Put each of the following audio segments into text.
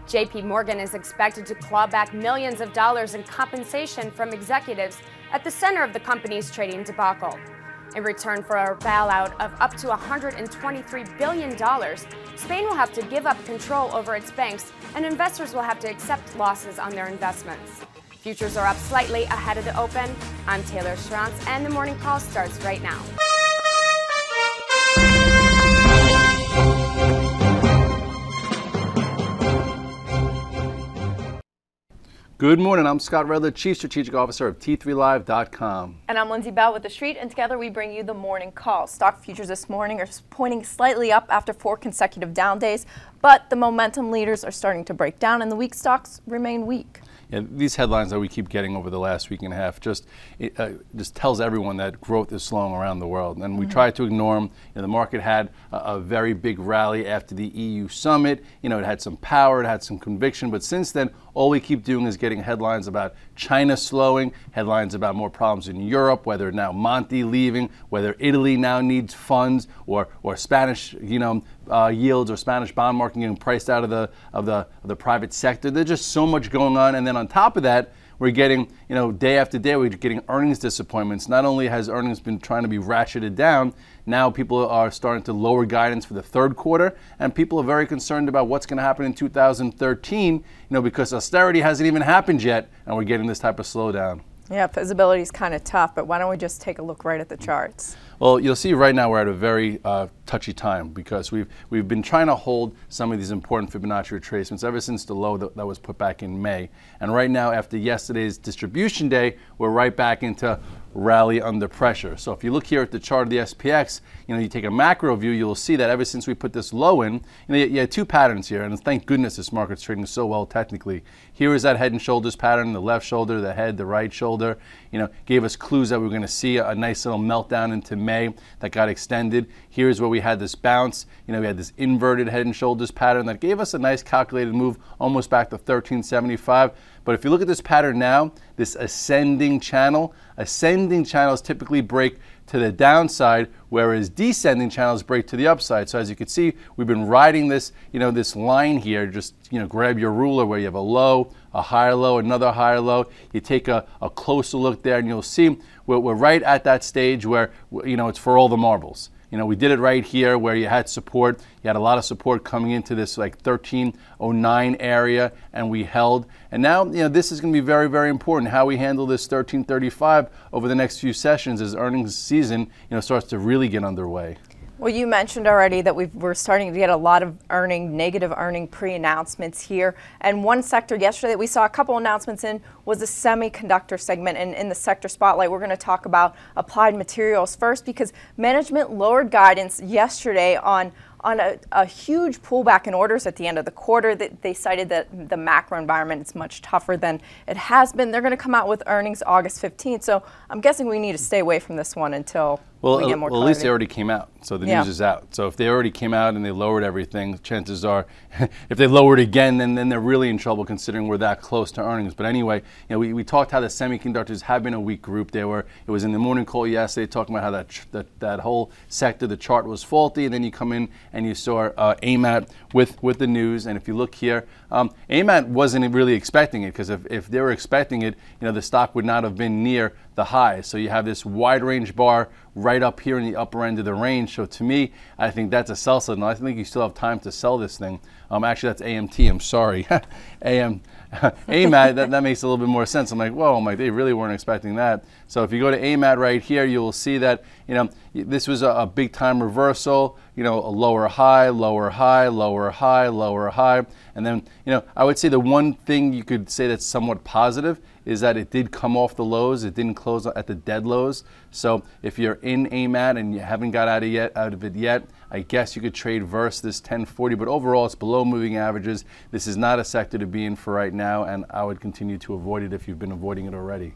JP Morgan is expected to claw back millions of dollars in compensation from executives at the center of the company's trading debacle. In return for a bailout of up to $123 billion, Spain will have to give up control over its banks, and investors will have to accept losses on their investments. Futures are up slightly ahead of the open. I'm Taylor Schrantz, and the morning call starts right now. Good morning, I'm Scott Redler, Chief Strategic Officer of T3Live.com. And I'm Lindsey Bell with The Street, and together we bring you the morning call. Stock futures this morning are pointing slightly up after 4 consecutive down days, but the momentum leaders are starting to break down and the weak stocks remain weak. Yeah, these headlines that we keep getting over the last week and a half just tells everyone that growth is slowing around the world, and we try to ignore them. The market had a very big rally after the EU summit. It had some power, it had some conviction, but since then, all we keep doing is getting headlines about China slowing, headlines about more problems in Europe, whether now Monti leaving, whether Italy now needs funds, or Spanish yields or Spanish bond market getting priced out of the private sector. There's just so much going on, and then on top of that, we're getting, day after day, we're getting earnings disappointments. Not only has earnings been trying to be ratcheted down, now people are starting to lower guidance for the third quarter, and people are very concerned about what's going to happen in 2013, because austerity hasn't even happened yet, and we're getting this type of slowdown. Yeah, visibility is kind of tough, but why don't we just take a look right at the charts? Well, you'll see right now we're at a very touchy time because we've been trying to hold some of these important Fibonacci retracements ever since the low that was put back in May. And right now, after yesterday's distribution day, we're right back into rally under pressure. So if you look here at the chart of the SPX, you take a macro view, you'll see that ever since we put this low in, you had 2 patterns here, and thank goodness this market's trading so well technically. Here is that head and shoulders pattern, the left shoulder, the head, the right shoulder, gave us clues that we were going to see a nice little meltdown into May that got extended. Here's where we had this bounce, we had this inverted head and shoulders pattern that gave us a nice calculated move almost back to 1375. But if you look at this pattern now, this ascending channels typically break to the downside, whereas descending channels break to the upside. So as you can see, we've been riding this, this line here. Just, grab your ruler where you have a low, a higher low, another higher low. You take a closer look there, and you'll see we're right at that stage where, it's for all the marbles. We did it right here where you had support. You had a lot of support coming into this like 1309 area, and we held. And now, this is going to be very, very important how we handle this 1335 over the next few sessions as earnings season, starts to really get underway. Well, you mentioned already that we're starting to get a lot of negative earning pre-announcements here. And one sector yesterday that we saw a couple announcements in was the semiconductor segment. And in the sector spotlight, we're going to talk about Applied Materials first, because management lowered guidance yesterday on a huge pullback in orders at the end of the quarter. That they cited that the macro environment is much tougher than it has been. They're going to come out with earnings August 15th. So I'm guessing we need to stay away from this one until we get more clarity. Well, at least they already came out, so the news is out. So if they already came out and they lowered everything, chances are, if they lowered again, then they're really in trouble considering we're that close to earnings. But anyway, we talked how the semiconductors have been a weak group. It was in the morning call yesterday talking about how that whole sector, the chart was faulty, and then you come in and you saw AMAT with the news. And if you look here, AMAT wasn't really expecting it, because if they were expecting it, the stock would not have been near the high. So you have this wide range bar right up here in the upper end of the range. So to me, I think that's a sell signal. I think you still have time to sell this thing. Actually, that's AMT. I'm sorry. AMAT, that makes a little bit more sense. I'm like, whoa, they really weren't expecting that. So if you go to AMAT right here, you will see that, this was a big time reversal, a lower high, lower high, lower high, lower high. And then, I would say the one thing you could say that's somewhat positive is that it did come off the lows. It didn't close at the dead lows. So if you're in AMAT and you haven't got out of it yet, I guess you could trade versus this 1040, but overall it's below moving averages. This is not a sector to be in for right now, and I would continue to avoid it if you've been avoiding it already.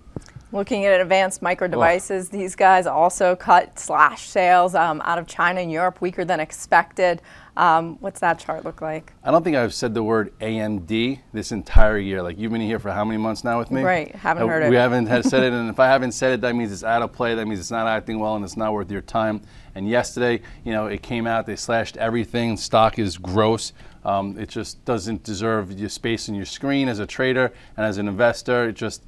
Looking at Advanced Micro Devices, these guys also slashed sales out of China and Europe, weaker than expected. What's that chart look like? I don't think I've said the word AMD this entire year. Like, you've been here for how many months now with me? Right, haven't heard it. We haven't said it, and if I haven't said it, that means it's out of play. That means it's not acting well, and it's not worth your time. And yesterday, it came out, they slashed everything. Stock is gross. It just doesn't deserve your space in your screen as a trader and as an investor. It just,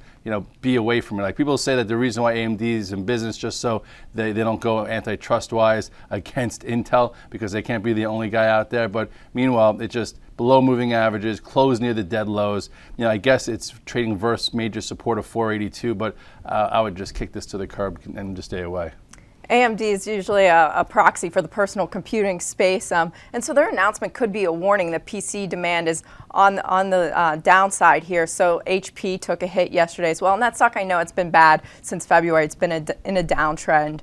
be away from it. Like people say that the reason why AMD is in business just so they don't go antitrust-wise against Intel because they can't be the only guy out there. But meanwhile, it just below moving averages, closed near the dead lows. I guess it's trading versus major support of 482, but I would just kick this to the curb and just stay away. AMD is usually a proxy for the personal computing space, and so their announcement could be a warning that PC demand is on the downside here. So HP took a hit yesterday as well, and that stock, I know it's been bad since February. It's been in a downtrend.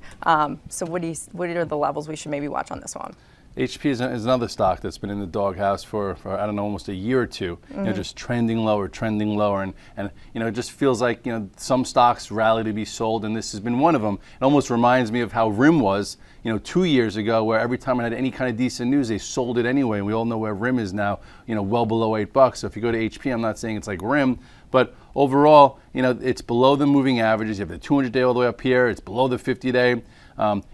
So what are the levels we should maybe watch on this one? HP is another stock that's been in the doghouse for I don't know, almost a year or two. Just trending lower, and it just feels like some stocks rally to be sold, and this has been one of them. It almost reminds me of how RIM was 2 years ago, where every time I had any kind of decent news, they sold it anyway. And we all know where RIM is now, well below $8. So if you go to HP, I'm not saying it's like RIM, but overall, it's below the moving averages. You have the 200-day all the way up here. It's below the 50-day.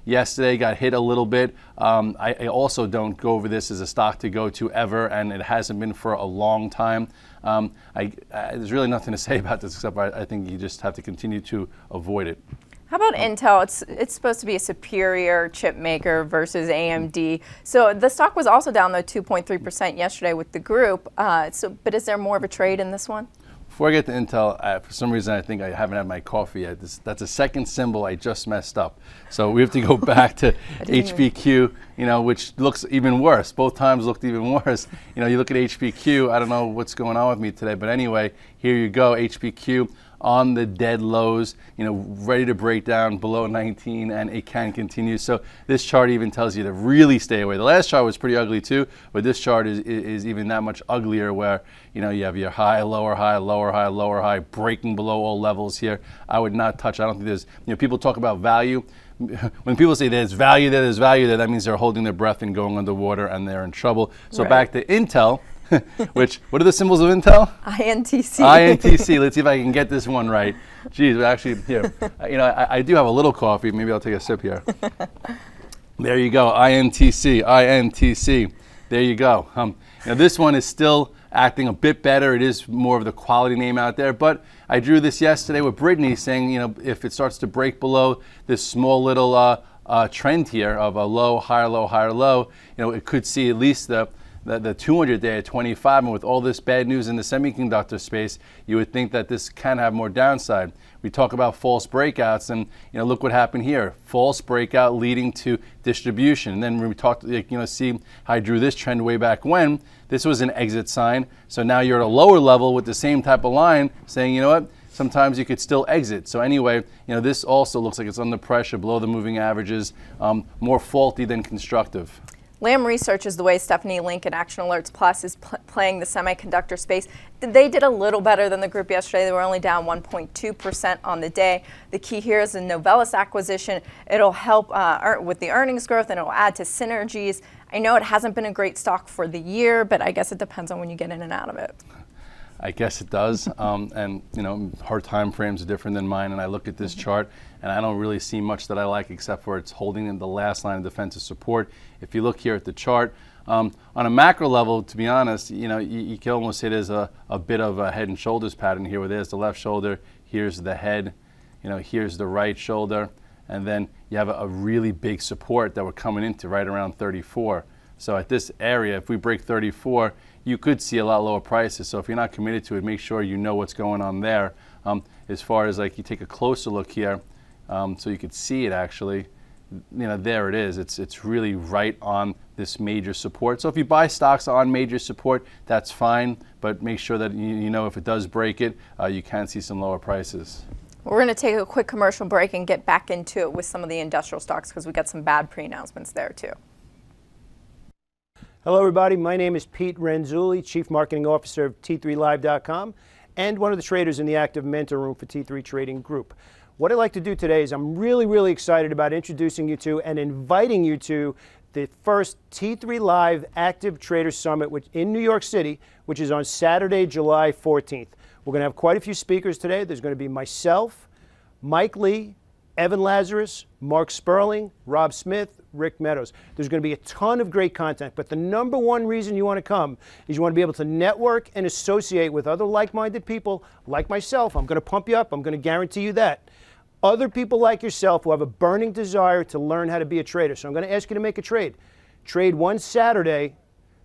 Yesterday got hit a little bit. I also don't go over this as a stock to go to ever, and it hasn't been for a long time. There's really nothing to say about this except I think you just have to continue to avoid it. How about Intel? It's supposed to be a superior chip maker versus AMD. So the stock was also down though 2.3% yesterday with the group. But is there more of a trade in this one? Before I get to Intel, for some reason I think I haven't had my coffee yet. That's a second symbol I just messed up. So we have to go back to HPQ, which looks even worse. Both times looked even worse. You look at HPQ, I don't know what's going on with me today, but anyway, here you go, HPQ on the dead lows, ready to break down below 19, and it can continue. So this chart even tells you to really stay away. The last chart was pretty ugly too, but this chart is even that much uglier, where you have your high, lower high, lower high, lower high, breaking below all levels here. I would not touch. I don't think there's, people talk about value. When people say there's value there, that means they're holding their breath and going underwater and they're in trouble. So back to Intel. Which, what are the symbols of Intel? INTC. INTC. Let's see if I can get this one right. Geez, actually, here, I do have a little coffee. Maybe I'll take a sip here. There you go, INTC, INTC. There you go. This one is still acting a bit better. It is more of the quality name out there, but I drew this yesterday with Brittany saying, if it starts to break below this small little trend here of a low, higher, low, it could see at least the 200-day at 25, and with all this bad news in the semiconductor space, you would think that this can have more downside. We talk about false breakouts, and look what happened here. False breakout leading to distribution. And then when we talked, see how I drew this trend way back when, this was an exit sign. So now you're at a lower level with the same type of line saying, you know what, sometimes you could still exit. So anyway, this also looks like it's under pressure, below the moving averages, more faulty than constructive. Lam Research is the way Stephanie Link at Action Alerts Plus is playing the semiconductor space. They did a little better than the group yesterday. They were only down 1.2% on the day. The key here is the Novellus acquisition. It'll help with the earnings growth, and it'll add to synergies. I know it hasn't been a great stock for the year, but I guess it depends on when you get in and out of it. I guess it does, and her time frames are different than mine, and I look at this chart and I don't really see much that I like except for it's holding in the last line of defensive support. If you look here at the chart, on a macro level, to be honest, you can almost say there's a bit of a head and shoulders pattern here, where there's the left shoulder, here's the head, here's the right shoulder, and then you have a really big support that we're coming into right around 34. So at this area, if we break 34, you could see a lot lower prices. So if you're not committed to it, make sure you know what's going on there. As far as like you take a closer look here, so you could see it actually, there it is. It's really right on this major support. So if you buy stocks on major support, that's fine, but make sure that you know if it does break it, you can see some lower prices. We're going to take a quick commercial break and get back into it with some of the industrial stocks because we got some bad pre-announcements there too. Hello everybody, my name is Pete Renzulli, Chief Marketing Officer of T3Live.com and one of the traders in the active mentor room for T3 Trading Group. What I'd like to do today is I'm really excited about introducing you to and inviting you to the first T3 Live Active Trader Summit in New York City, which is on Saturday, July 14th. We're going to have quite a few speakers today. There's going to be myself, Mike Lee, Evan Lazarus, Mark Sperling, Rob Smith, Rick Meadows. There's going to be a ton of great content, but the number one reason you want to come is you want to be able to network and associate with other like-minded people like myself. I'm going to pump you up. I'm going to guarantee you that. Other people like yourself who have a burning desire to learn how to be a trader. So I'm going to ask you to make a trade. Trade one Saturday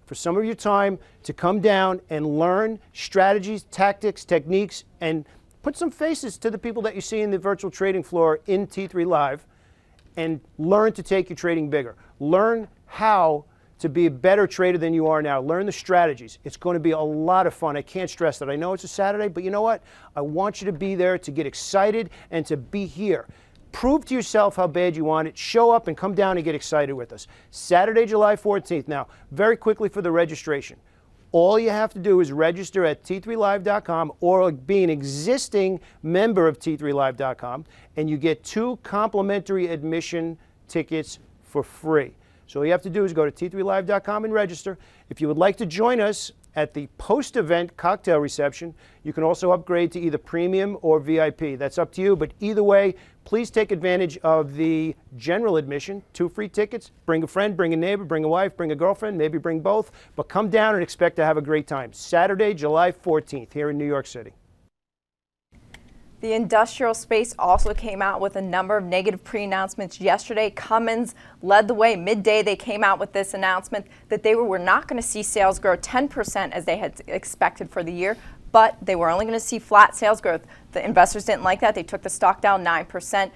for some of your time to come down and learn strategies, tactics, techniques, and put some faces to the people that you see in the virtual trading floor in T3 Live, and learn to take your trading bigger. Learn how to be a better trader than you are now. Learn the strategies. It's going to be a lot of fun. I can't stress that. I know it's a Saturday, but you know what? I want you to be there, to get excited, and to be here. Prove to yourself how bad you want it. Show up and come down and get excited with us. Saturday, July 14th. Now, very quickly for the registration. All you have to do is register at T3Live.com or be an existing member of T3Live.com, and you get 2 complimentary admission tickets for free. So all you have to do is go to T3Live.com and register. If you would like to join us at the post-event cocktail reception, you can also upgrade to either premium or VIP. That's up to you, but either way, please take advantage of the general admission, 2 free tickets. Bring a friend, bring a neighbor, bring a wife, bring a girlfriend, maybe bring both, but come down and expect to have a great time. Saturday, July 14th, here in New York City. The industrial space also came out with a number of negative pre-announcements yesterday. Cummins led the way. Midday, they came out with this announcement that they were not going to see sales grow 10% as they had expected for the year, but they were only going to see flat sales growth. The investors didn't like that. They took the stock down 9%.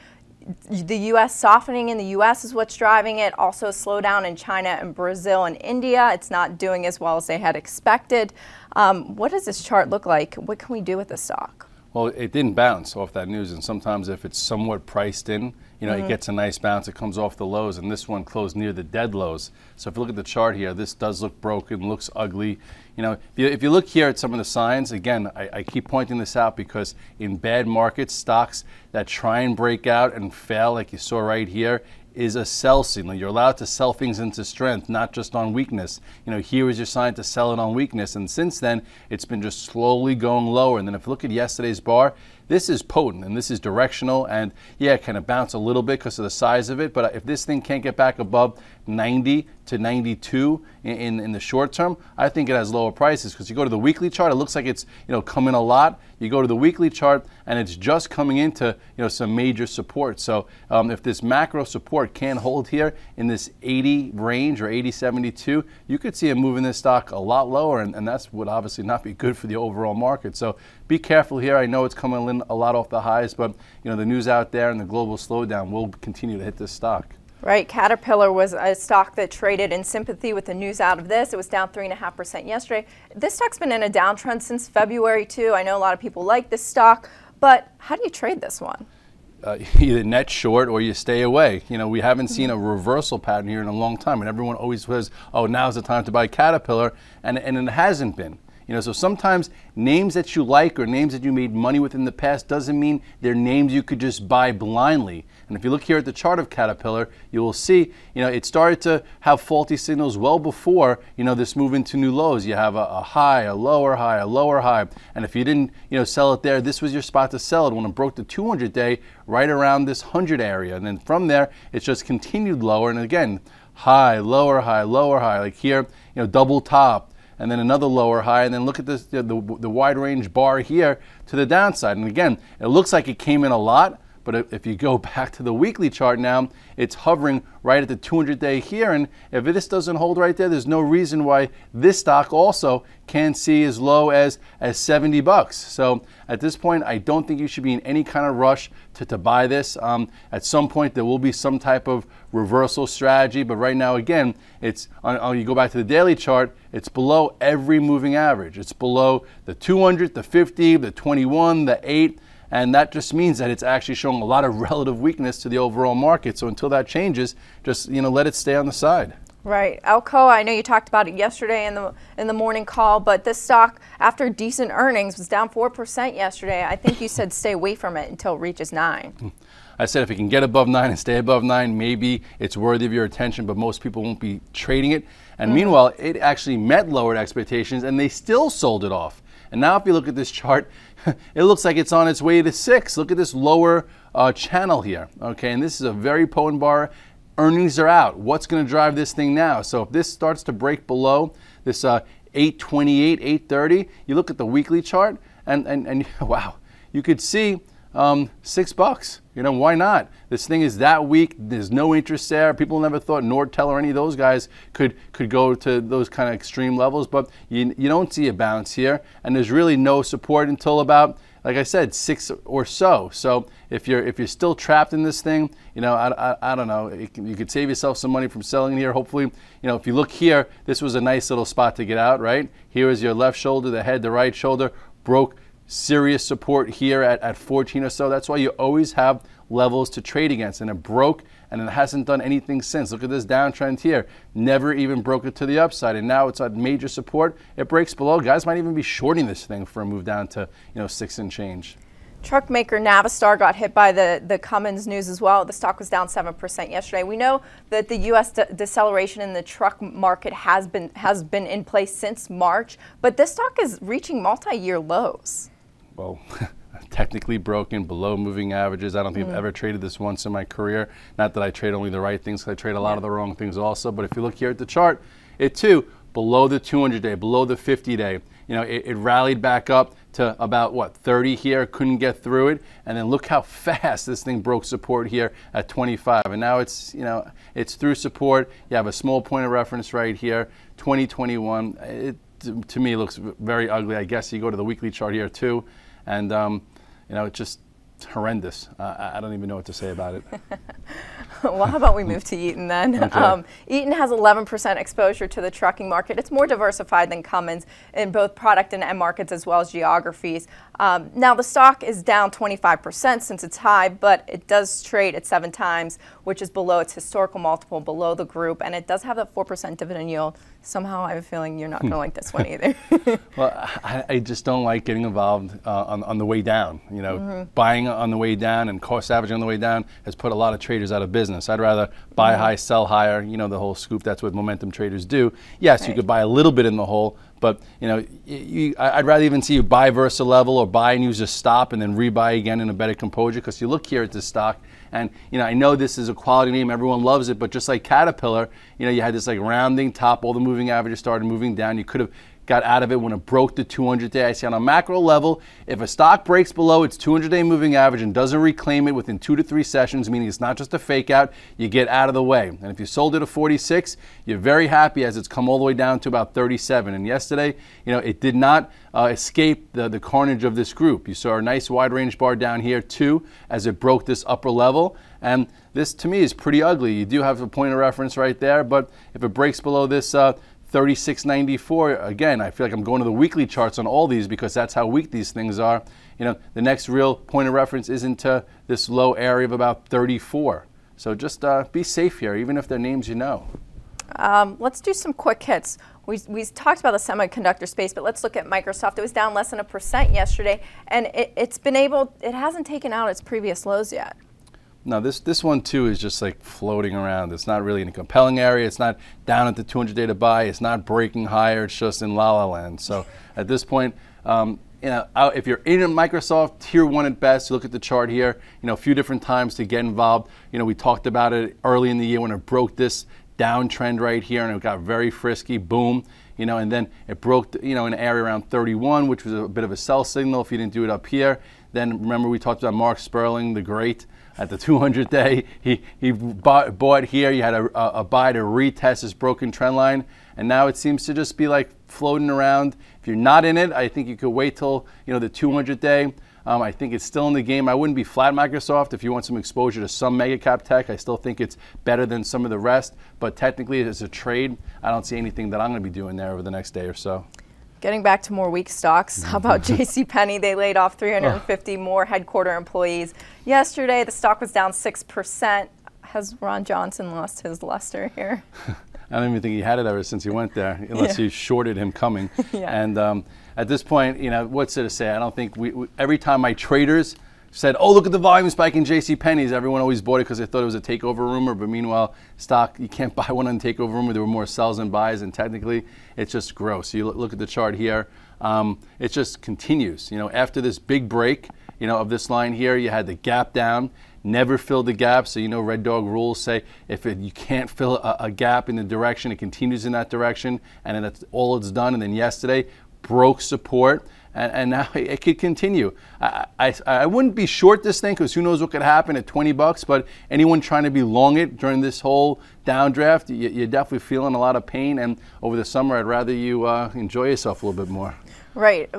The U.S. softening in the U.S. is what's driving it. Also a slowdown in China and Brazil and India. It's not doing as well as they had expected. What does this chart look like? What can we do with the stock? Well, it didn't bounce off that news, and sometimes if it's somewhat priced in, you know, it gets a nice bounce. It comes off the lows, and this one closed near the dead lows. So if you look at the chart here, this does look broken, looks ugly. You know, if you look here at some of the signs, again, I keep pointing this out because in bad markets, stocks that try and break out and fail, like you saw right here, is a sell signal. You're allowed to sell things into strength, not just on weakness. You know, here is your sign to sell it on weakness. And since then, it's been just slowly going lower. And then if you look at yesterday's bar, this is potent and this is directional. And yeah, it kind of bounce a little bit because of the size of it. But if this thing can't get back above 90 to 92 in the short term, I think it has lower prices, because you go to the weekly chart, it looks like it's, you know, coming a lot. You go to the weekly chart and it's just coming into, you know, some major support. So if this macro support can't hold here in this 80 range or 80.72, you could see it moving this stock a lot lower, and that's would obviously not be good for the overall market. So be careful here. I know it's coming in a lot off the highs, but you know, the news out there and the global slowdown will continue to hit this stock. Right, Caterpillar was a stock that traded in sympathy with the news out of this. It was down 3.5% yesterday. This stock's been in a downtrend since February too. I know a lot of people like this stock, but how do you trade this one? Either net short or you stay away. You know, we haven't seen a reversal pattern here in a long time, and everyone always says, oh, now's the time to buy Caterpillar, and it hasn't been. You know, so sometimes names that you like or names that you made money with in the past doesn't mean they're names you could just buy blindly. And if you look here at the chart of Caterpillar, you will see, you know, it started to have faulty signals well before, you know, this move into new lows. You have a high, a lower high, a lower high. And if you didn't, you know, sell it there, this was your spot to sell it when it broke the 200-day right around this 100 area. And then from there, it's just continued lower. And again, high, lower high, lower high. Like here, you know, double top, and then another lower high, and then look at this, the wide range bar here to the downside. And again, it looks like it came in a lot, but if you go back to the weekly chart now, it's hovering right at the 200-day here, and if this doesn't hold right there, there's no reason why this stock also can't see as low as 70 bucks. So at this point, I don't think you should be in any kind of rush to buy this. At some point, there will be some type of reversal strategy, but right now, again, it's you go back to the daily chart, it's below every moving average. It's below the 200, the 50, the 21, the 8, and that just means that it's actually showing a lot of relative weakness to the overall market. So until that changes, just, you know, let it stay on the side. Right. Alcoa, I know you talked about it yesterday in the morning call, but this stock, after decent earnings, was down 4% yesterday. I think you said stay away from it until it reaches 9. I said if it can get above 9 and stay above 9, maybe it's worthy of your attention, but most people won't be trading it. And meanwhile, it actually met lowered expectations, and they still sold it off. And now if you look at this chart, it looks like it's on its way to 6. Look at this lower channel here, okay? And this is a very potent bar. earnings are out. What's going to drive this thing now? So if this starts to break below this 828, 830, you look at the weekly chart and wow, you could see $6. You know, why not? This thing is that weak. There's no interest there. People never thought Nortel or any of those guys could go to those kind of extreme levels, but you don't see a bounce here, and there's really no support until about, like I said, 6 or so. So if you're still trapped in this thing, you know, I don't know. You could save yourself some money from selling here. Hopefully, you know, if you look here, this was a nice little spot to get out, right? Here is your left shoulder, the head, the right shoulder, broke serious support here at 14 or so. That's why you always have levels to trade against, and it broke and it hasn't done anything since. Look at this downtrend here, never even broke it to the upside, and now it's at major support. It breaks below. Guys might even be shorting this thing for a move down to, you know, 6 and change. Truck maker Navistar got hit by the Cummins news as well. The stock was down 7% yesterday. We know that the U.S. deceleration in the truck market has been in place since March, but this stock is reaching multi-year lows. Well, technically broken, below moving averages. I don't think I've ever traded this once in my career. Not that I trade only the right things, because I trade a lot of the wrong things also. But if you look here at the chart, it too, below the 200-day, below the 50-day. You know, it rallied back up to about, what, 30 here, couldn't get through it. And then look how fast this thing broke support here at 25. And now it's, you know, it's through support. You have a small point of reference right here, 2021. It, to me, looks very ugly. I guess you go to the weekly chart here too. And, you know, it's just horrendous. I don't even know what to say about it. Well, how about we move to Eaton then? Okay. Eaton has 11% exposure to the trucking market. It's more diversified than Cummins in both product and end markets as well as geographies. Now, the stock is down 25% since its high, but it does trade at 7 times, which is below its historical multiple, below the group, and it does have that 4% dividend yield. Somehow I have a feeling you're not going to like this one either. Well, I just don't like getting involved on the way down. You know, buying on the way down and cost averaging on the way down has put a lot of traders out of business. I'd rather buy high, sell higher. You know, the whole scoop. That's what momentum traders do. Yes, you could buy a little bit in the hole, but you know, I'd rather even see you buy versus a level, or buy and use a stop and then rebuy again in a better composure. Because you look here at this stock, and you know, I know this is a quality name, everyone loves it, but just like Caterpillar, you know, you had this like rounding top, all the moving averages started moving down. You could have got out of it when it broke the 200-day. I say on a macro level, if a stock breaks below its 200-day moving average and doesn't reclaim it within 2 to 3 sessions, meaning it's not just a fake out, you get out of the way. And if you sold it at 46, you're very happy as it's come all the way down to about 37. And yesterday, you know, it did not escape the carnage of this group. You saw a nice wide range bar down here too as it broke this upper level. And this to me is pretty ugly. You do have a point of reference right there, but if it breaks below this 36.94, again, I feel like I'm going to the weekly charts on all these because that's how weak these things are. You know, the next real point of reference isn't to this low area of about 34. So just be safe here, even if they're names you know. Let's do some quick hits. We talked about the semiconductor space, but let's look at Microsoft. It was down less than 1% yesterday, and it hasn't taken out its previous lows yet. No, this one too is just like floating around. It's not really in a compelling area. It's not down at the 200-day to buy. It's not breaking higher. It's just in la la land. So at this point, you know, if you're in Microsoft, tier 1 at best, you look at the chart here, you know, a few different times to get involved. You know, we talked about it early in the year when it broke this downtrend right here, and it got very frisky, boom, you know, and then it broke, you know, an area around 31, which was a bit of a sell signal if you didn't do it up here. Then remember we talked about Mark Sperling, the great, at the 200-day, he bought here. You had a buy to retest this broken trend line, and now it seems to just be like floating around. If you're not in it, I think you could wait till, you know, the 200-day. I think it's still in the game. I wouldn't be flat Microsoft if you want some exposure to some mega cap tech. I still think it's better than some of the rest, but technically as a trade, I don't see anything that I'm going to be doing there over the next day or so. Getting back to more weak stocks, how about JCPenney? They laid off 350 more headquarter employees. Yesterday, the stock was down 6%. Has Ron Johnson lost his luster here? I don't even think he had it ever since he went there, unless you shorted him coming. And at this point, you know, what's there to say? I don't think every time my traders said, oh, look at the volume spike in JCPenney's, everyone always bought it because they thought it was a takeover rumor, but meanwhile, stock, you can't buy one on takeover rumor. There were more sells and buys, and technically, it's just gross. So you look at the chart here, it just continues. You know, after this big break, you know, of this line here, you had the gap down, never fill the gap. So, you know, Red Dog rules say if you can't fill a gap in the direction, it continues in that direction, and then that's all it's done. And then yesterday, broke support, and now it could continue. I wouldn't be short this thing because who knows what could happen at 20 bucks, but anyone trying to be long it during this whole downdraft, you're definitely feeling a lot of pain, and over the summer, I'd rather you enjoy yourself a little bit more. Right.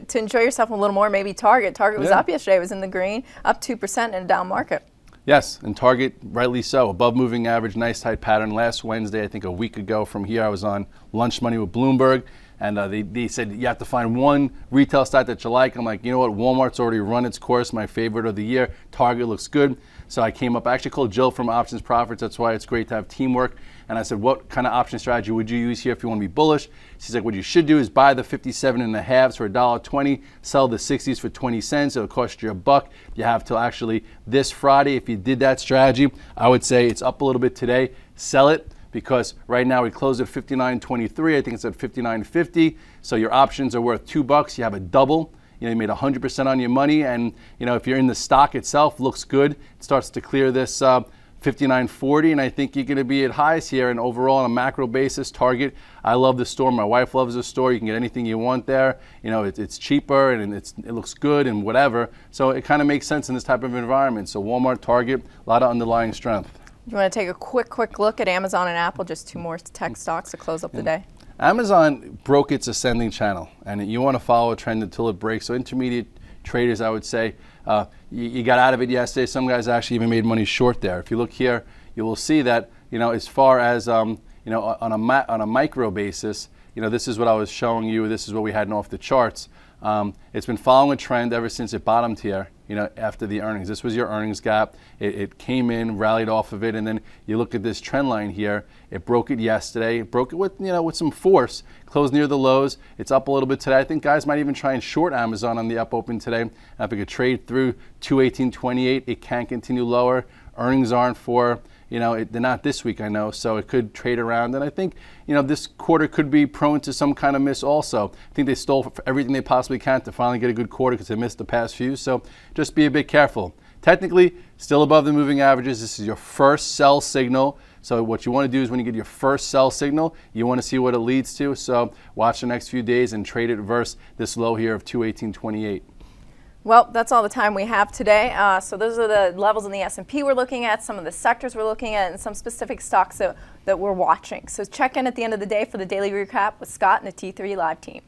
To enjoy yourself a little more, maybe Target. Target was up yesterday. It was in the green, up 2% in a down market. Yes, and Target, rightly so, above moving average, nice tight pattern. Last Wednesday, I think a week ago from here, I was on Lunch Money with Bloomberg, and they said you have to find one retail stock that you like. I'm like, you know what, Walmart's already run its course, my favorite of the year. Target looks good. So I came up, I actually called Jill from Options Profits. That's why it's great to have teamwork. And I said, what kind of option strategy would you use here if you want to be bullish? She's like, what you should do is buy the 57.5s for $1.20, sell the 60s for 20 cents. It'll cost you $1. You have till actually this Friday. If you did that strategy, I would say it's up a little bit today. Sell it, because right now we closed at 59.23. I think it's at 59.50. So your options are worth $2. You have a double. You know, you made 100% on your money, and you know, if you're in the stock itself, looks good. It starts to clear this 59.40, and I think you're going to be at highs here. And overall, on a macro basis, Target, I love the store. My wife loves the store. You can get anything you want there. You know, it's cheaper and it looks good and whatever. So it kind of makes sense in this type of environment. So Walmart, Target, a lot of underlying strength. You want to take a quick look at Amazon and Apple, just two more tech stocks to close up the day. Amazon broke its ascending channel, and you want to follow a trend until it breaks. So intermediate traders, I would say, you got out of it yesterday. Some guys actually even made money short there. If you look here, you will see that, you know, as far as you know, on a micro basis, you know, this is what I was showing you. This is what we had off the charts. It's been following a trend ever since it bottomed here, you know, after the earnings. This was your earnings gap. It came in, rallied off of it, and then you look at this trend line here. It broke it yesterday. It broke it with, you know, with some force. Closed near the lows. It's up a little bit today. I think guys might even try and short Amazon on the up open today. And if it could trade through 218.28, it can continue lower. Earnings aren't for, you know, they're not this week, I know, so it could trade around. And I think, you know, this quarter could be prone to some kind of miss also. I think they stole everything they possibly can to finally get a good quarter because they missed the past few. So just be a bit careful. Technically, still above the moving averages. This is your first sell signal. So what you want to do is when you get your first sell signal, you want to see what it leads to. So watch the next few days and trade it versus this low here of 218.28. Well, that's all the time we have today. So those are the levels in the S&P we're looking at, some of the sectors we're looking at, and some specific stocks that we're watching. So check in at the end of the day for the daily recap with Scott and the T3 Live team.